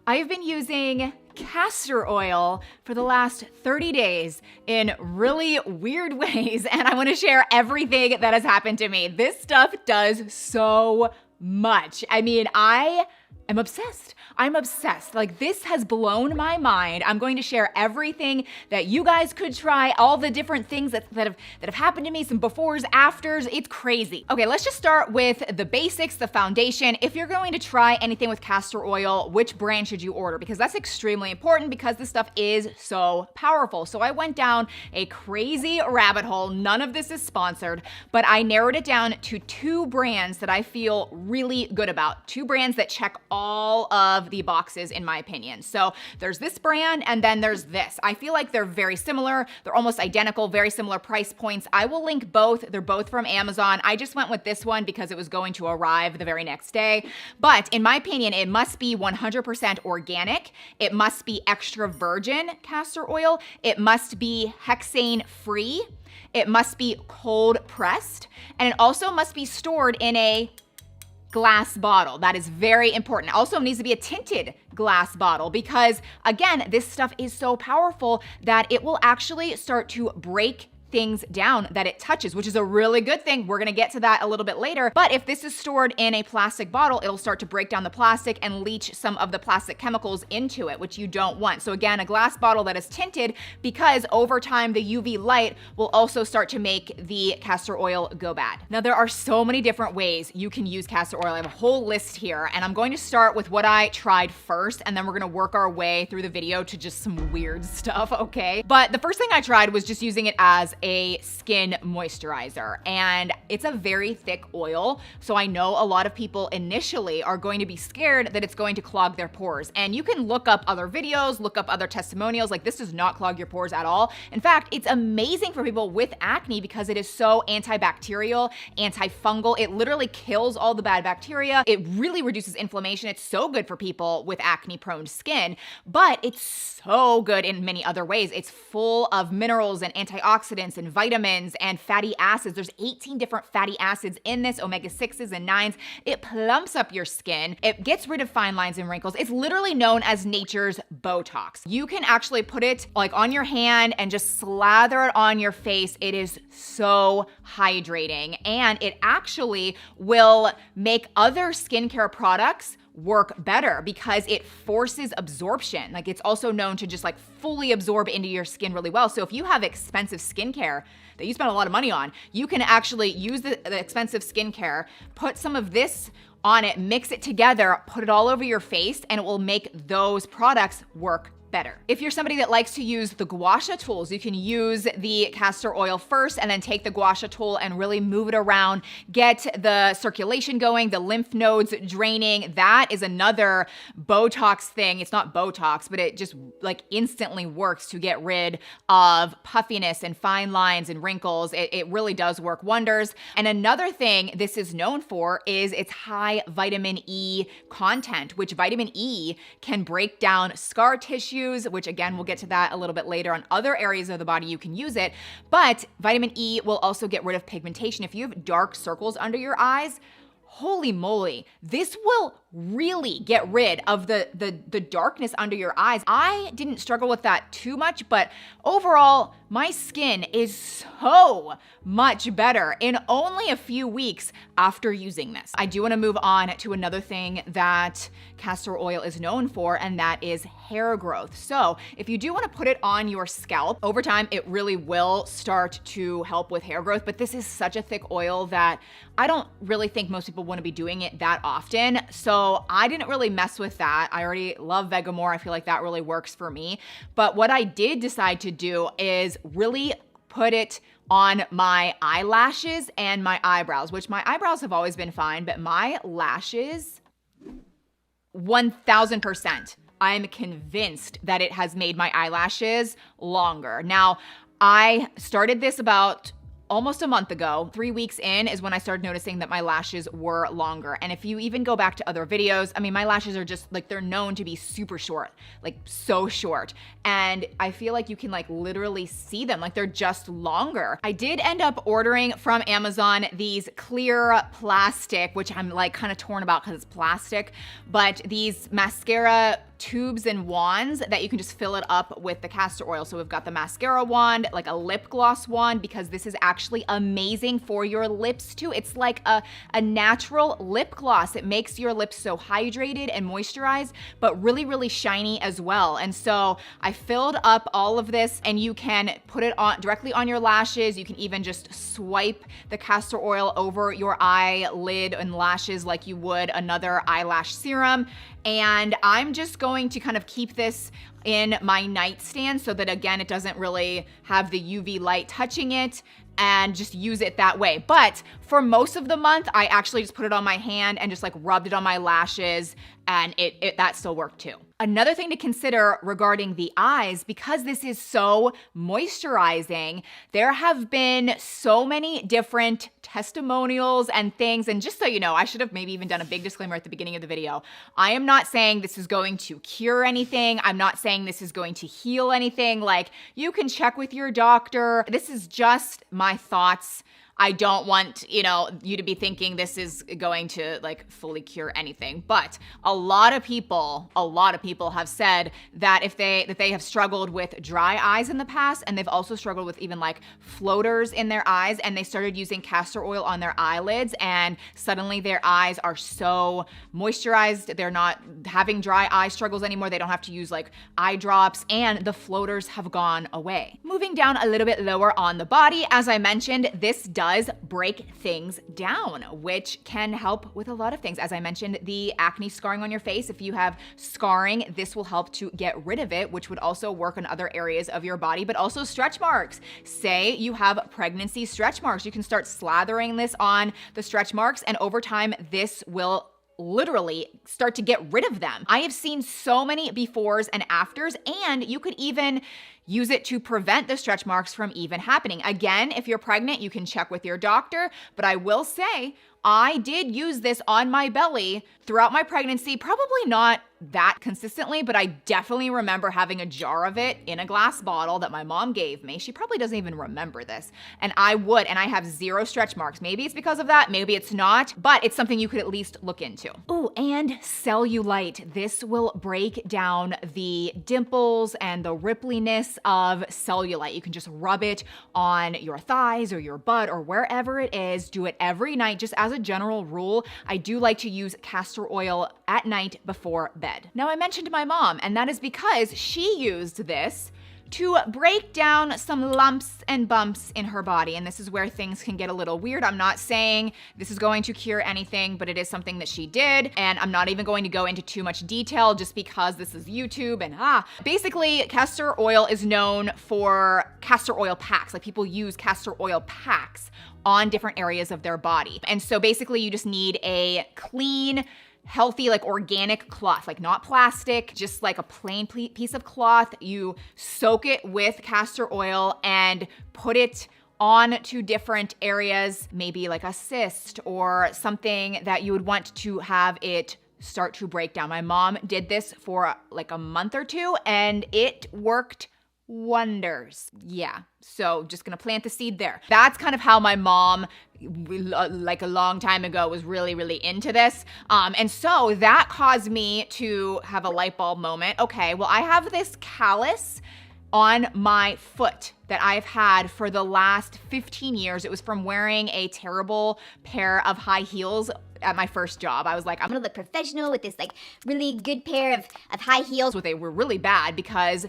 I've been using castor oil for the last 30 days in really weird ways, and I want to share everything that has happened to me. This stuff does so much. I mean, I'm obsessed. I'm obsessed. Like, this has blown my mind. I'm going to share everything that you guys could try, all the different things that have happened to me, some befores, afters. It's crazy. Okay, let's just start with the basics, the foundation. If you're going to try anything with castor oil, which brand should you order? Because that's extremely important because this stuff is so powerful. So I went down a crazy rabbit hole. None of this is sponsored, but I narrowed it down to 2 brands that I feel really good about. 2 brands that check all of the boxes, in my opinion. So there's this brand and then there's this. I feel like they're very similar. They're almost identical, very similar price points. I will link both. They're both from Amazon. I just went with this one because it was going to arrive the very next day. But in my opinion, it must be 100% organic. It must be extra virgin castor oil. It must be hexane free. It must be cold pressed. And it also must be stored in a glass bottle. That is very important. Also needs to be a tinted glass bottle because, again, this stuff is so powerful that it will actually start to break things down that it touches, which is a really good thing. We're gonna get to that a little bit later. But if this is stored in a plastic bottle, it'll start to break down the plastic and leach some of the plastic chemicals into it, which you don't want. So again, a glass bottle that is tinted, because over time the UV light will also start to make the castor oil go bad. Now, there are so many different ways you can use castor oil. I have a whole list here, and I'm going to start with what I tried first, and then we're gonna work our way through the video to just some weird stuff, okay? But the first thing I tried was just using it as a skin moisturizer, and it's a very thick oil, so I know a lot of people initially are going to be scared that it's going to clog their pores. And you can look up other videos, look up other testimonials. Like, this does not clog your pores at all. In fact, it's amazing for people with acne because it is so antibacterial, antifungal. It literally kills all the bad bacteria. It really reduces inflammation. It's so good for people with acne-prone skin, but it's so good in many other ways. It's full of minerals and antioxidants and vitamins and fatty acids. There's 18 different fatty acids in this, omega-6s and 9s. It plumps up your skin. It gets rid of fine lines and wrinkles. It's literally known as nature's Botox. You can actually put it like on your hand and just slather it on your face. It is so hydrating, and it actually will make other skincare products work better because it forces absorption. Like, it's also known to just like fully absorb into your skin really well. So if you have expensive skincare that you spend a lot of money on, you can actually use the expensive skincare, put some of this on it, mix it together, put it all over your face, and it will make those products work better. If you're somebody that likes to use the gua sha tools, you can use the castor oil first and then take the gua sha tool and really move it around, get the circulation going, the lymph nodes draining. That is another Botox thing. It's not Botox, but it just like instantly works to get rid of puffiness and fine lines and wrinkles. It really does work wonders. And another thing this is known for is its high vitamin E content, which vitamin E can break down scar tissue, which again, we'll get to that a little bit later. On other areas of the body, you can use it, but vitamin E will also get rid of pigmentation. If you have dark circles under your eyes, holy moly, this will really get rid of the darkness under your eyes. I didn't struggle with that too much, but overall, my skin is so much better in only a few weeks after using this. I do want to move on to another thing that castor oil is known for, and that is hair growth. So if you do want to put it on your scalp, over time, it really will start to help with hair growth, but this is such a thick oil that I don't really think most people want to be doing it that often. So I didn't really mess with that. I already love Vegamore. I feel like that really works for me. But what I did decide to do is really put it on my eyelashes and my eyebrows, which my eyebrows have always been fine, but my lashes, 1000%. I'm convinced that it has made my eyelashes longer. Now, I started this about almost a month ago. 3 weeks in is when I started noticing that my lashes were longer. And if you even go back to other videos, I mean, my lashes are just like, they're known to be super short, like so short. And I feel like you can like literally see them, like they're just longer. I did end up ordering from Amazon these clear plastic, which I'm like kind of torn about because it's plastic, but these mascara tubes and wands that you can just fill it up with the castor oil. So we've got the mascara wand, like a lip gloss wand, because this is actually amazing for your lips too. It's like a natural lip gloss. It makes your lips so hydrated and moisturized, but really, really shiny as well. And so I filled up all of this, and you can put it on directly on your lashes. You can even just swipe the castor oil over your eyelid and lashes like you would another eyelash serum. And I'm just going to kind of keep this in my nightstand so that, again, it doesn't really have the UV light touching it, and just use it that way. But for most of the month, I actually just put it on my hand and just like rubbed it on my lashes, and that still worked too. Another thing to consider regarding the eyes, because this is so moisturizing, there have been so many different testimonials and things. And just so you know, I should have maybe even done a big disclaimer at the beginning of the video. I am not saying this is going to cure anything. I'm not saying this is going to heal anything. Like, you can check with your doctor. This is just my thoughts. I don't want, you to be thinking this is going to like fully cure anything. But a lot of people have said that they have struggled with dry eyes in the past, and they've also struggled with even like floaters in their eyes, and they started using castor oil on their eyelids, and suddenly their eyes are so moisturized. They're not having dry eye struggles anymore. They don't have to use like eye drops, and the floaters have gone away. Moving down a little bit lower on the body, as I mentioned, this does break things down, which can help with a lot of things. As I mentioned, the acne scarring on your face, if you have scarring, this will help to get rid of it, which would also work in other areas of your body, but also stretch marks. Say you have pregnancy stretch marks, you can start slathering this on the stretch marks, and over time, this will literally start to get rid of them. I have seen so many befores and afters, and you could even use it to prevent the stretch marks from even happening. Again, if you're pregnant, you can check with your doctor, but I will say, I did use this on my belly throughout my pregnancy, probably not that consistently, but I definitely remember having a jar of it in a glass bottle that my mom gave me. She probably doesn't even remember this. And I have 0 stretch marks. Maybe it's because of that, maybe it's not, but it's something you could at least look into. Oh, and cellulite. This will break down the dimples and the rippliness of cellulite. You can just rub it on your thighs or your butt or wherever it is. Do it every night. Just as a general rule, I do like to use castor oil at night before bed. Now, I mentioned my mom, and that is because she used this to break down some lumps and bumps in her body. And this is where things can get a little weird. I'm not saying this is going to cure anything, but it is something that she did. And I'm not even going to go into too much detail just because this is YouTube and Basically, castor oil is known for castor oil packs. Like, people use castor oil packs on different areas of their body. And so basically you just need a clean, healthy, like organic cloth, like not plastic, just like a plain piece of cloth. You soak it with castor oil and put it on to different areas, maybe like a cyst or something that you would want to have it start to break down. My mom did this for like a month or two, and it worked wonders. Yeah, so just gonna plant the seed there. That's kind of how my mom, like a long time ago, was really, really into this. And so that caused me to have a light bulb moment. Okay, well, I have this callus on my foot that I've had for the last 15 years. It was from wearing a terrible pair of high heels at my first job. I was like, I'm gonna look professional with this like really good pair of high heels. But they were really bad because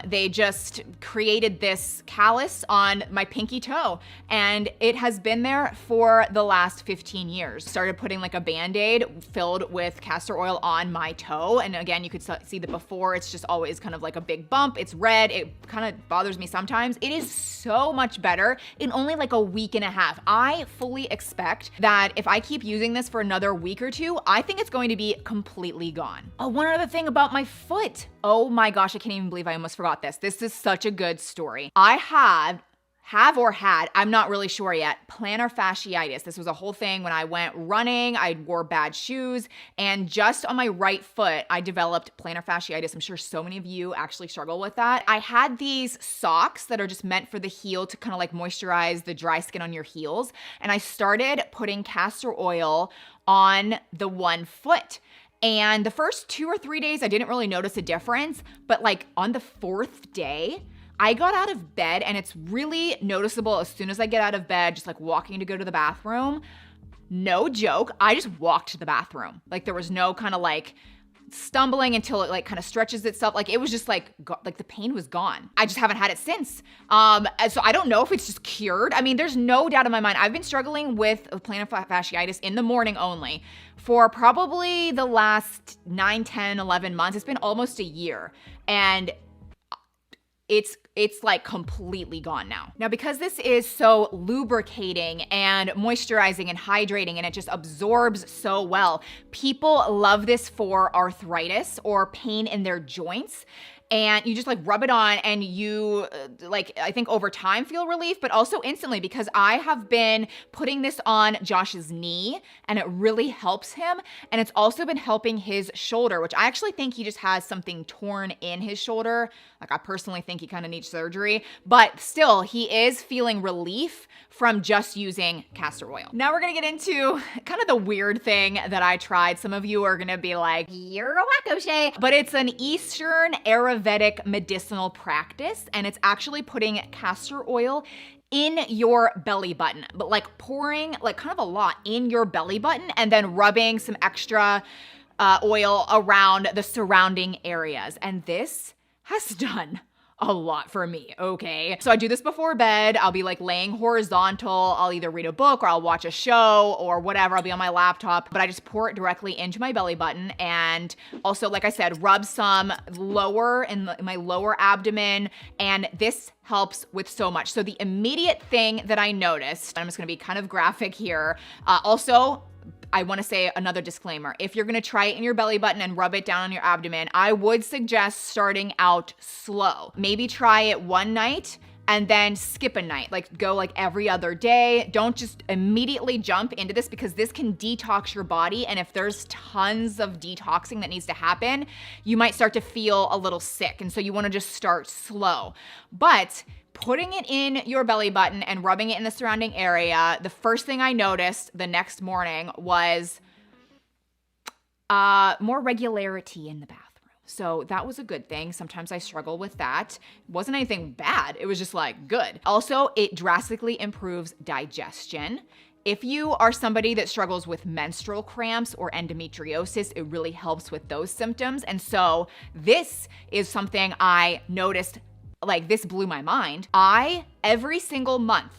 they just created this callus on my pinky toe, and it has been there for the last 15 years. Started putting like a Band-Aid filled with castor oil on my toe, and again, you could see the before. It's just always kind of like a big bump. It's red. It kind of bothers me sometimes. It is so much better in only like a week and a half. I fully expect that if I keep using this for another week or two, I think it's going to be completely gone. Oh, one other thing about my foot. Oh my gosh, I can't even believe I almost forgot this. This is such a good story. I had, I'm not really sure yet, plantar fasciitis. This was a whole thing when I went running. I wore bad shoes, and just on my right foot, I developed plantar fasciitis. I'm sure so many of you actually struggle with that. I had these socks that are just meant for the heel to kind of like moisturize the dry skin on your heels, and I started putting castor oil on the one foot. And the first 2 or 3 days, I didn't really notice a difference. But like on the 4th day, I got out of bed, and it's really noticeable as soon as I get out of bed, just like walking to go to the bathroom. No joke, I just walked to the bathroom. Like there was no kind of like stumbling until it like kind of stretches itself. Like it was just like the pain was gone. I just haven't had it since. So I don't know if it's just cured. I mean, there's no doubt in my mind. I've been struggling with plantar fasciitis in the morning only for probably the last 9, 10, 11 months. It's been almost a year. And it's like completely gone now. Now, because this is so lubricating and moisturizing and hydrating, and it just absorbs so well, people love this for arthritis or pain in their joints. And you just like rub it on, and you like, I think over time feel relief, but also instantly, because I have been putting this on Josh's knee and it really helps him. And it's also been helping his shoulder, which I actually think he just has something torn in his shoulder. Like I personally think he kind of needs surgery, but still he is feeling relief from just using castor oil. Now we're gonna get into kind of the weird thing that I tried. Some of you are gonna be like, you're a wacko, Shea. But it's an Eastern Ayurvedic medicinal practice, and it's actually putting castor oil in your belly button, but like pouring like kind of a lot in your belly button and then rubbing some extra oil around the surrounding areas. And this has done a lot for me, okay? So I do this before bed. I'll be like laying horizontal. I'll either read a book or I'll watch a show or whatever. I'll be on my laptop, but I just pour it directly into my belly button. And also, like I said, rub some lower in my lower abdomen. And this helps with so much. So the immediate thing that I noticed, I'm just gonna be kind of graphic here. Also, I want to say another disclaimer. If you're going to try it in your belly button and rub it down on your abdomen, I would suggest starting out slow. Maybe try it one night and then skip a night, like go like every other day. Don't just immediately jump into this, because this can detox your body. And if there's tons of detoxing that needs to happen, you might start to feel a little sick. And so you want to just start slow. But putting it in your belly button and rubbing it in the surrounding area, the first thing I noticed the next morning was more regularity in the bathroom. So that was a good thing. Sometimes I struggle with that. It wasn't anything bad. It was just like good. Also, it drastically improves digestion. If you are somebody that struggles with menstrual cramps or endometriosis, it really helps with those symptoms. And so this is something I noticed. Like this blew my mind. Every single month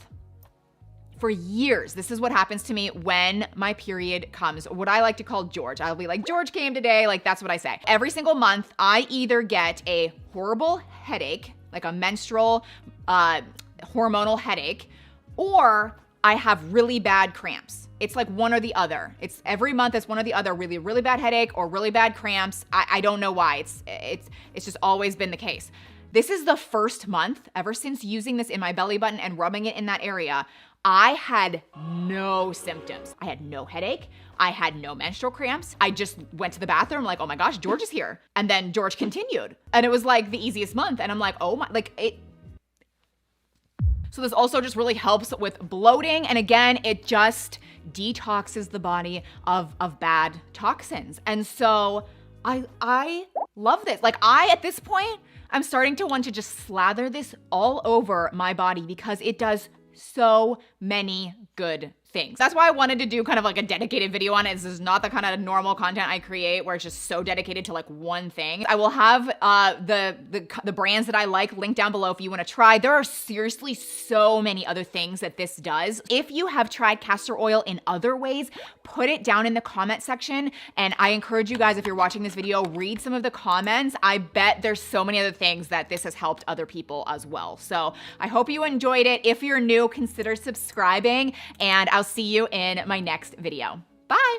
for years, this is what happens to me when my period comes, what I like to call George. I'll be like, George came today. Like that's what I say. Every single month, I either get a horrible headache, like a menstrual hormonal headache, or I have really bad cramps. It's like one or the other. It's every month it's one or the other, really, really bad headache or really bad cramps. I don't know why. It's just always been the case. This is the first month ever since using this in my belly button and rubbing it in that area. I had no symptoms. I had no headache. I had no menstrual cramps. I just went to the bathroom like, oh my gosh, George is here. And then George continued. And it was like the easiest month. And I'm like, oh my, like it. So this also just really helps with bloating. And again, it just detoxes the body of bad toxins. And so I love this. Like at this point, I'm starting to want to just slather this all over my body because it does so many good things. That's why I wanted to do kind of like a dedicated video on it. This is not the kind of normal content I create where it's just so dedicated to like one thing. I will have the brands that I like linked down below if you want to try. There are seriously so many other things that this does. If you have tried castor oil in other ways, put it down in the comment section. And I encourage you guys, if you're watching this video, read some of the comments. I bet there's so many other things that this has helped other people as well. So I hope you enjoyed it. If you're new, consider subscribing, and I'll see you in my next video. Bye.